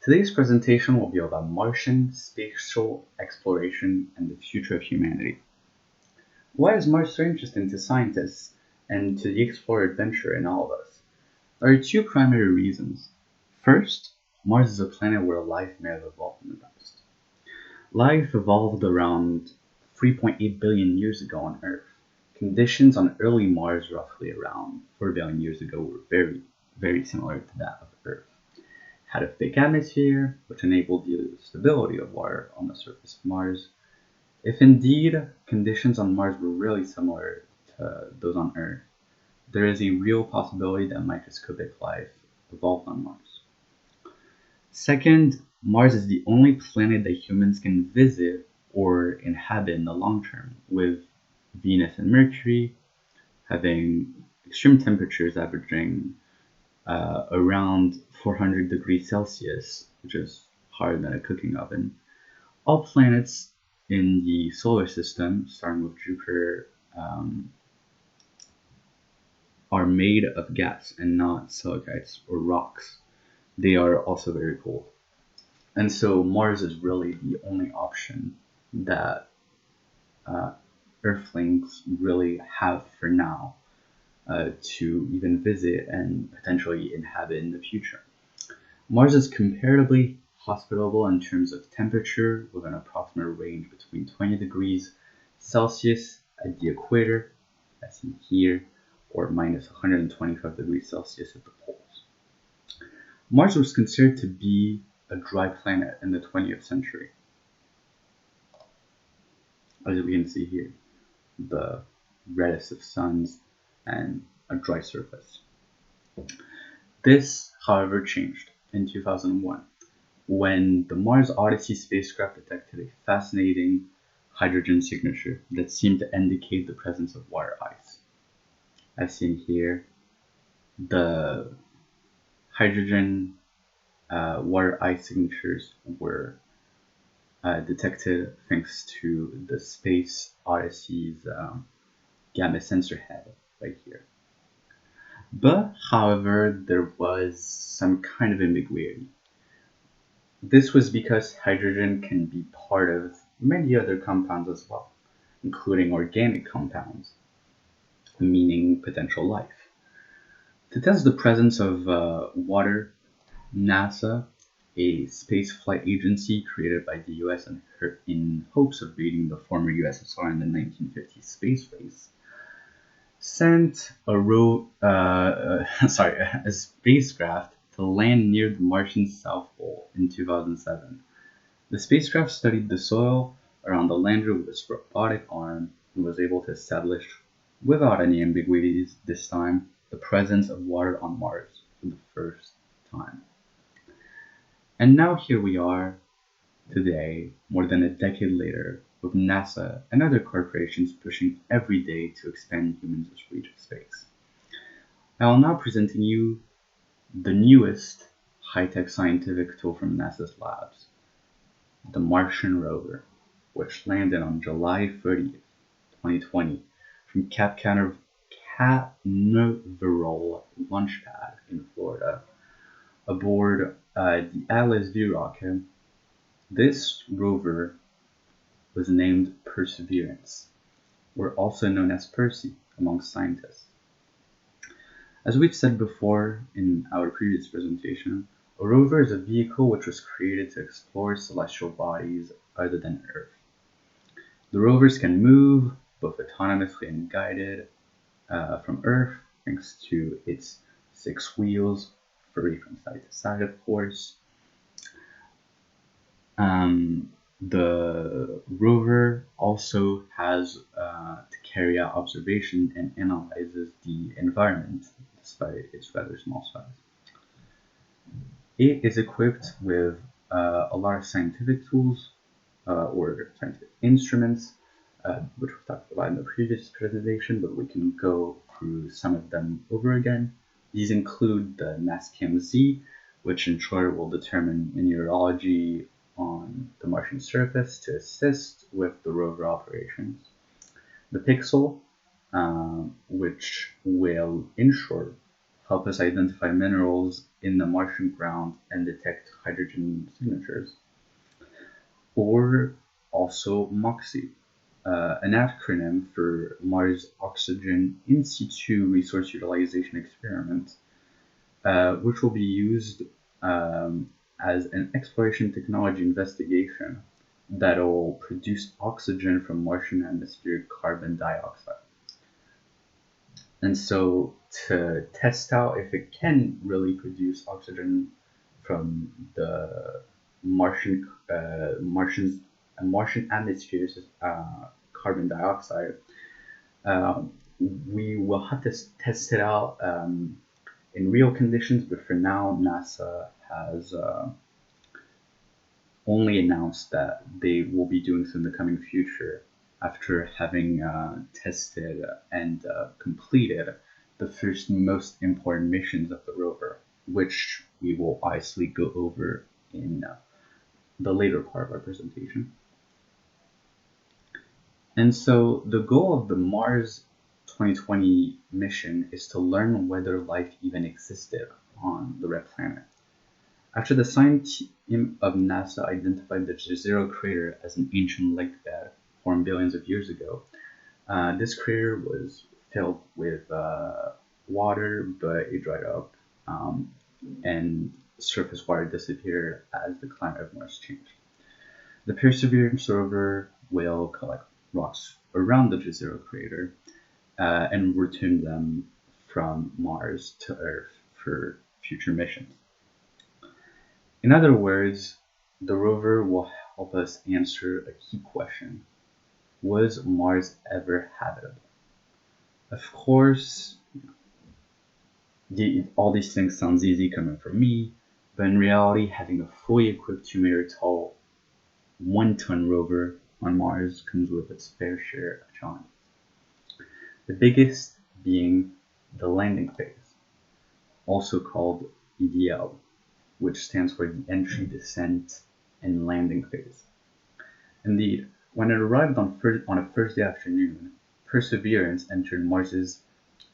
Today's presentation will be about Martian spatial exploration and the future of humanity. Why is Mars so interesting to scientists and to the explorer adventurer in all of us? There are two primary reasons. First, Mars is a planet where life may have evolved in the past. Life evolved around 3.8 billion years ago on Earth. Conditions on early Mars, roughly around 4 billion years ago, were very, very similar to that of Earth. Had a thick atmosphere, which enabled the stability of water on the surface of Mars. If indeed conditions on Mars were really similar to those on Earth, there is a real possibility that microscopic life evolved on Mars. Second, Mars is the only planet that humans can visit or inhabit in the long term, with Venus and Mercury having extreme temperatures averaging around 400 degrees Celsius, which is hotter than a cooking oven. All planets in the solar system, starting with Jupiter, are made of gas and not silicates or rocks. They are also very cold. And so Mars is really the only option that Earthlings really have for now to even visit and potentially inhabit in the future. Mars is comparatively hospitable in terms of temperature, with an approximate range between 20 degrees Celsius at the equator, as seen here, or minus 125 degrees Celsius at the poles. Mars was considered to be a dry planet in the 20th century. As we can see here, the reddest of suns and a dry surface. This, however, changed in 2001 when the Mars Odyssey spacecraft detected a fascinating hydrogen signature that seemed to indicate the presence of water ice. As seen here, the hydrogen water ice signatures were detected thanks to the Space Odyssey's gamma sensor head right here. But, however, there was some kind of ambiguity. This was because hydrogen can be part of many other compounds as well, including organic compounds, meaning potential life. To test the presence of water, NASA, a space flight agency created by the US in hopes of beating the former USSR in the 1950s space race, sent a spacecraft to land near the Martian South Pole in 2007. The spacecraft studied the soil around the lander with its robotic arm and was able to establish, without any ambiguities this time, the presence of water on Mars for the first time. And now here we are today, more than a decade later, with NASA and other corporations pushing every day to expand humans' reach of space. I will now presenting you the newest high-tech scientific tool from NASA's labs, the Martian rover, which landed on July 30th, 2020, from Cape Canaveral launch pad in Florida, aboard the Atlas V rocket. This rover was named Perseverance, or also known as Percy among scientists. As we've said before in our previous presentation, a rover is a vehicle which was created to explore celestial bodies other than Earth. The rovers can move both autonomously and guided from Earth, thanks to its 6 wheels, free from side to side, of course. The rover also has to carry out observation and analyzes the environment despite its rather small size. It is equipped with a lot of scientific tools or scientific instruments, which we talked about in the previous presentation, but we can go through some of them over again. These include the Mastcam-Z, which in short will determine meteorology on the Martian surface to assist with the rover operations. The Pixel, which will in short help us identify minerals in the Martian ground and detect hydrogen signatures. Or also MOXIE, an acronym for Mars Oxygen In Situ Resource Utilization Experiment, which will be used as an exploration technology investigation that will produce oxygen from Martian atmospheric carbon dioxide. And so to test out if it can really produce oxygen from the Martian atmosphere's carbon dioxide, we will have to test it out in real conditions. But for now, NASA has only announced that they will be doing so in the coming future after having tested and completed the first most important missions of the rover, which we will obviously go over in the later part of our presentation. And so the goal of the Mars 2020 mission is to learn whether life even existed on the red planet. After the science team of NASA identified the Jezero crater as an ancient lake bed formed billions of years ago, this crater was filled with water, but it dried up, and surface water disappeared as the climate of Mars changed. The Perseverance rover will collect rocks around the Jezero crater and return them from Mars to Earth for future missions. In other words, the rover will help us answer a key question: was Mars ever habitable? Of course, all these things sounds easy coming from me, but in reality, having a fully equipped 2-meter tall, 1-ton rover on Mars comes with its fair share of challenges. The biggest being the landing phase, also called EDL, which stands for the entry, descent, and landing phase. Indeed, when it arrived on a Thursday afternoon, Perseverance entered Mars's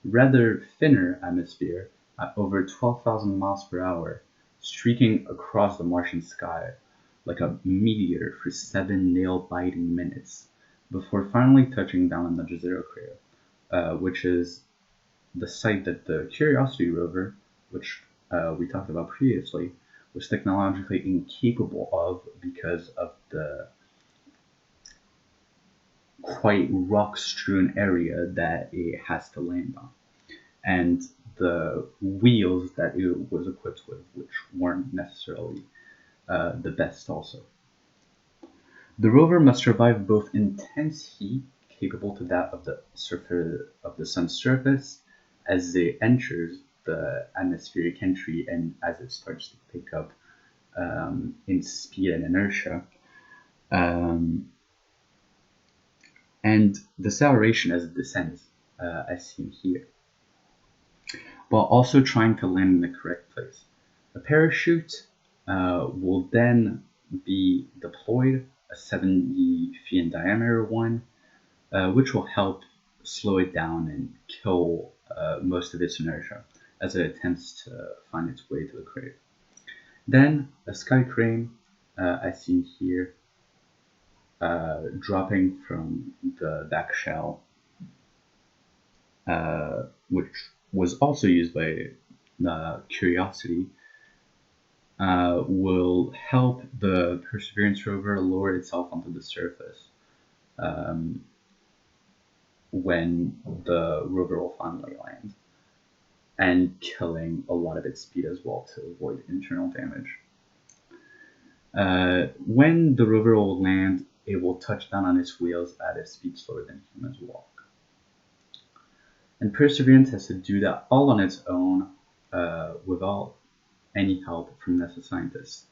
rather thinner atmosphere at over 12,000 miles per hour, streaking across the Martian sky like a meteor for 7 nail-biting minutes, before finally touching down on the Jezero crater, which is the site that the Curiosity rover, which we talked about previously, was technologically incapable of because of the quite rock-strewn area that it has to land on, and the wheels that it was equipped with, which weren't necessarily the best also. The rover must survive both intense heat, capable to that of the surface of the sun's surface, as it enters the atmospheric entry and as it starts to pick up in speed and inertia, and deceleration as it descends, as seen here, while also trying to land in the correct place. A parachute will then be deployed, a 70 feet in diameter one, which will help slow it down and kill most of its inertia as it attempts to find its way to the crater. Then a sky crane, as seen here, dropping from the back shell, which was also used by the Curiosity, will help the Perseverance rover lower itself onto the surface when the rover will finally land, and killing a lot of its speed as well to avoid internal damage. When the rover will land, it will touch down on its wheels at a speed slower than humans walk. And Perseverance has to do that all on its own without any help from NASA scientists.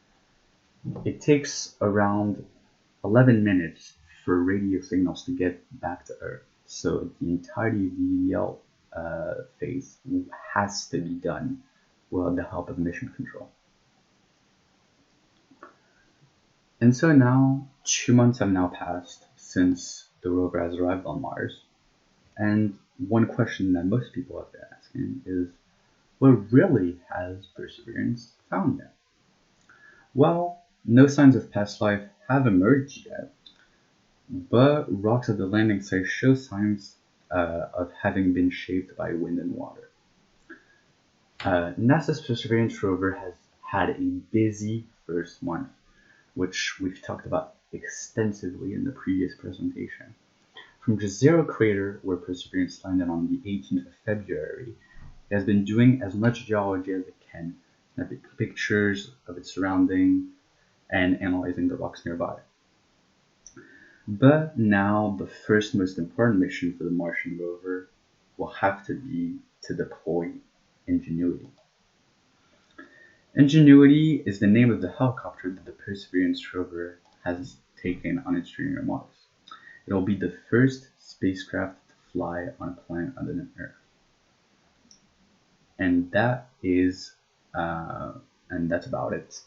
It takes around 11 minutes for radio signals to get back to Earth, so the entirety of the EDL phase has to be done with the help of mission control. And so now, 2 months have now passed since the rover has arrived on Mars, and one question that most people have been asking is, What really has Perseverance found yet? Well, no signs of past life have emerged yet, but rocks at the landing site show signs of having been shaped by wind and water. NASA's Perseverance rover has had a busy first month, which we've talked about extensively in the previous presentation. From Jezero Crater, where Perseverance landed on the 18th of February, it has been doing as much geology as it can, snapping pictures of its surrounding and analyzing the rocks nearby. But now the first most important mission for the Martian rover will have to be to deploy Ingenuity. Ingenuity is the name of the helicopter that the Perseverance rover has taken on its journey to Mars. It will be the first spacecraft to fly on a planet other than Earth. And that's about it.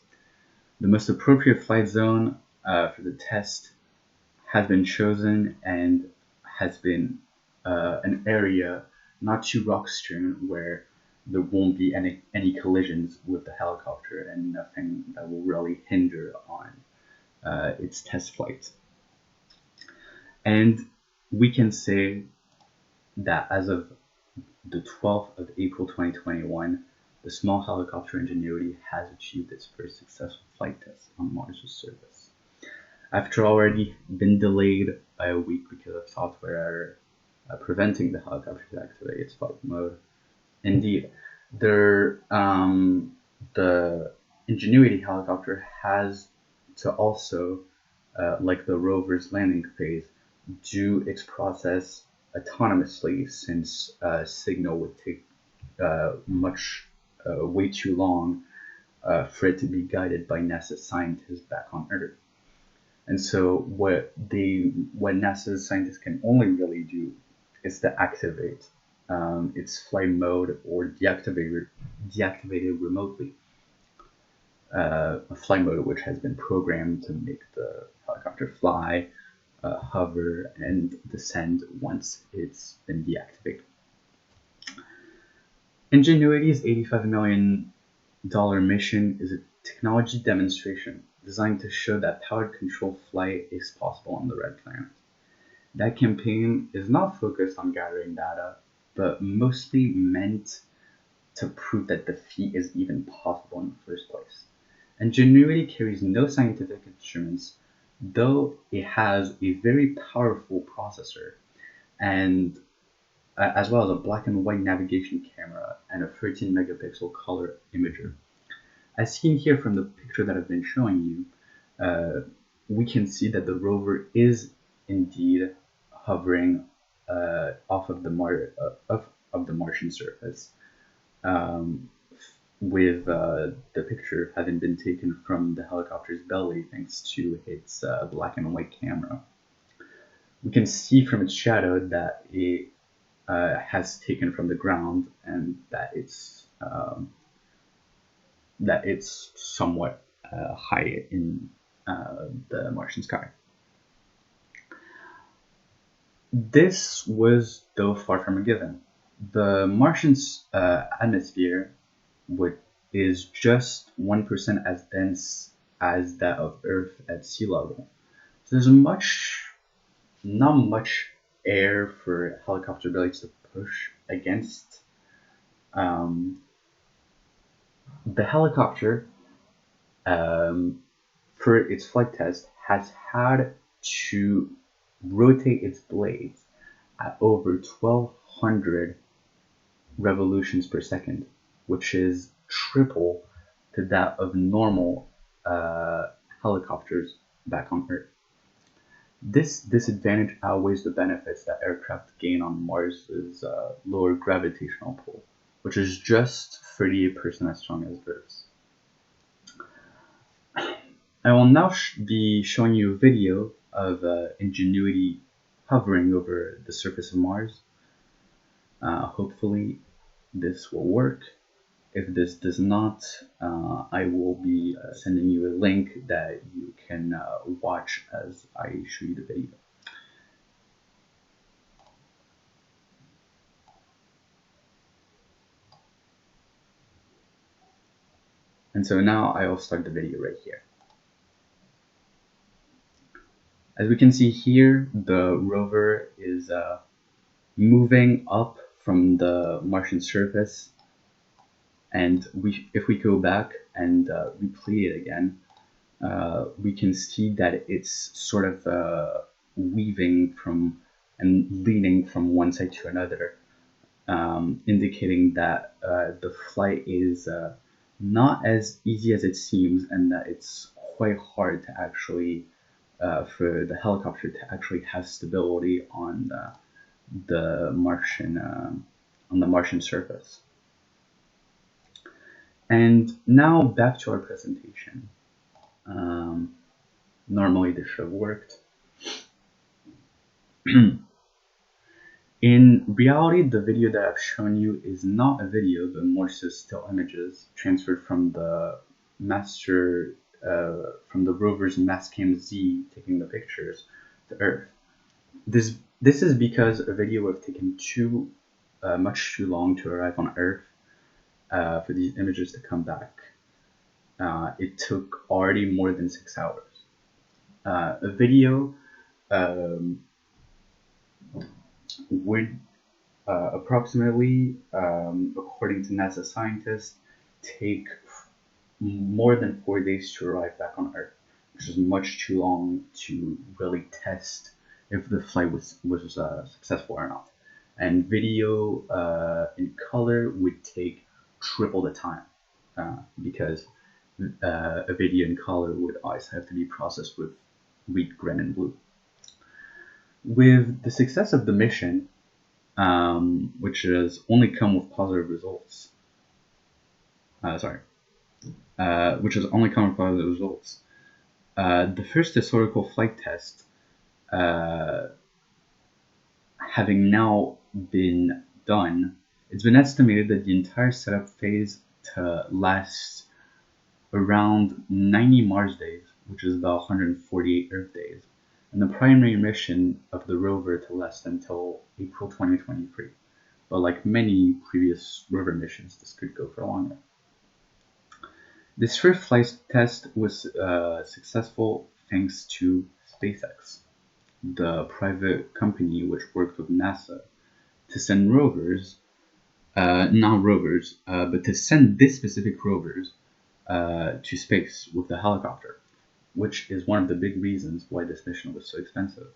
The most appropriate flight zone for the test has been chosen and has been an area not too rock strewn where there won't be any collisions with the helicopter and nothing that will really hinder on its test flight. And we can say that as of the 12th of April 2021, the small helicopter Ingenuity has achieved its first successful flight test on Mars' surface. After already been delayed by a week because of software error preventing the helicopter to activate its flight mode. Indeed, the Ingenuity helicopter has to also, like the rover's landing phase, do its process autonomously since signal would take way too long for it to be guided by NASA scientists back on Earth. And so what NASA's scientists can only really do is to activate its flight mode or deactivate it remotely. A flight mode which has been programmed to make the helicopter fly, hover, and descend once it's been deactivated. Ingenuity's $85 million mission is a technology demonstration designed to show that powered controlled flight is possible on the Red Planet. That campaign is not focused on gathering data, but mostly meant to prove that the feat is even possible in the first place. Ingenuity carries no scientific instruments, though it has a very powerful processor, and as well as a black and white navigation camera and a 13 megapixel color imager. As seen here from the picture that I've been showing you, we can see that the rover is indeed hovering off of the Martian surface, with the picture having been taken from the helicopter's belly thanks to its black and white camera. We can see from its shadow that it has taken from the ground and that it's somewhat high in the Martian sky. This was, though, far from a given. The Martian's atmosphere is just 1% as dense as that of Earth at sea level. So there's not much air for helicopter blades to push against. The helicopter, for its flight test, has had to rotate its blades at over 1,200 revolutions per second, which is triple to that of normal helicopters back on Earth. This disadvantage outweighs the benefits that aircraft gain on Mars's lower gravitational pull, which is just 38% as strong as Earth's. I will now be showing you a video of Ingenuity hovering over the surface of Mars. Hopefully this will work. If this does not, I will be sending you a link that you can watch as I show you the video. And so now I will start the video right here. As we can see here, the rover is moving up from the Martian surface, and if we go back and replay it again, we can see that it's sort of weaving from and leaning from one side to another, indicating that the flight is not as easy as it seems, and that it's quite hard to actually for the helicopter to actually have stability on the Martian surface. And now back to our presentation. Normally this should have worked. In reality, the video that I've shown you is not a video, but more so still images transferred from the rover's Mastcam Z taking the pictures to Earth. This is because a video would have taken much too long to arrive on Earth for these images to come back. It took already more than 6 hours. A video would approximately, according to NASA scientists, take more than 4 days to arrive back on Earth, which is much too long to really test if the flight was successful or not. And video in color would take triple the time, because a video in color would always have to be processed with wheat, green, and blue. With the success of the mission, which has only come with positive results, which has only come with positive results, the first historical flight test having now been done, it's been estimated that the entire setup phase to last around 90 Mars days, which is about 148 Earth days, and the primary mission of the rover to last until April 2023. But like many previous rover missions, this could go for longer. This first flight test was successful thanks to SpaceX, the private company which worked with NASA to send rovers, not rovers, but to send this specific rovers to space with the helicopter, which is one of the big reasons why this mission was so expensive.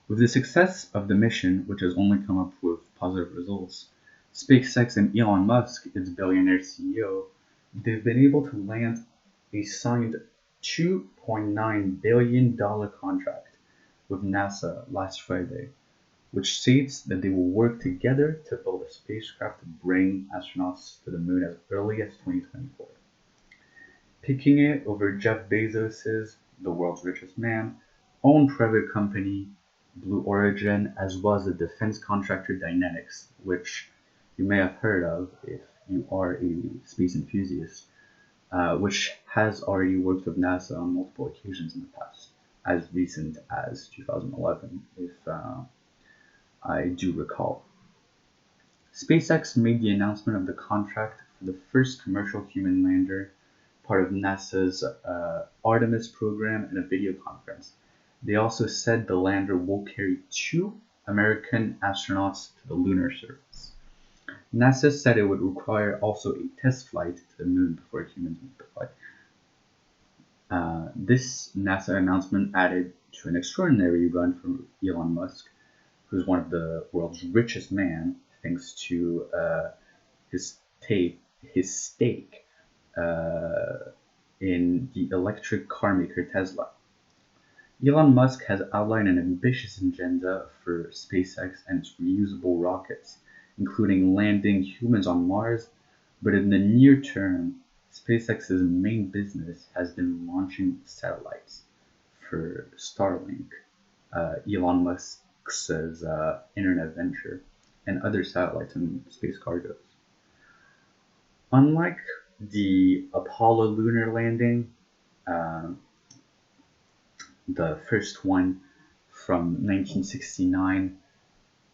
With the success of the mission, which has only come up with positive results, SpaceX and Elon Musk, its billionaire CEO, they've been able to land a signed $2.9 billion contract with NASA last Friday, which states that they will work together to build a spacecraft to bring astronauts to the moon as early as 2024. Picking it over Jeff Bezos's, the world's richest man, own private company, Blue Origin, as well as the defense contractor Dynetics, which you may have heard of if you are a space enthusiast, which has already worked with NASA on multiple occasions in the past, as recent as 2011, if I do recall. SpaceX made the announcement of the contract for the first commercial human lander, part of NASA's Artemis program, in a video conference. They also said the lander will carry 2 American astronauts to the lunar surface. NASA said it would require also a test flight to the moon before humans make the flight. This NASA announcement added to an extraordinary run from Elon Musk, who's one of the world's richest man, thanks to his stake in the electric car maker Tesla. Elon Musk has outlined an ambitious agenda for SpaceX and its reusable rockets, including landing humans on Mars, but in the near term, SpaceX's main business has been launching satellites for Starlink, Elon Musk's internet venture, and other satellites and space cargoes. Unlike the Apollo lunar landing, the first one from 1969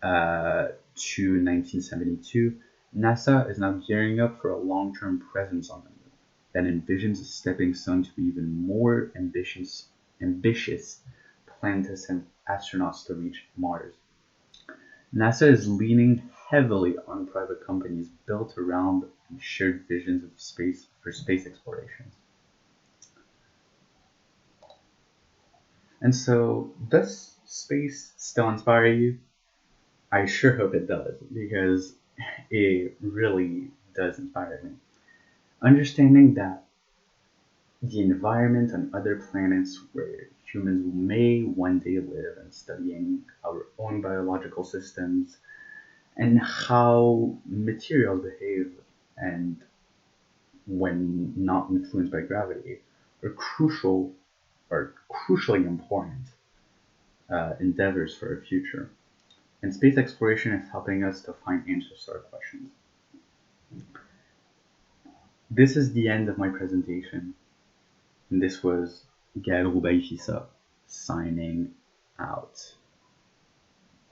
to 1972, NASA is now gearing up for a long-term presence on the moon. that envisions a stepping stone to even more ambitious plan to send astronauts to reach Mars. NASA is leaning heavily on private companies built around shared visions of space for space exploration. And so, does space still inspire you? I sure hope it does, because it really does inspire me. Understanding that the environment on other planets where humans may one day live, and studying our own biological systems and how materials behave and when not influenced by gravity are crucially important endeavors for our future. And space exploration is helping us to find answers to our questions. This is the end of my presentation, and this was Gael Roubaïfissa signing out.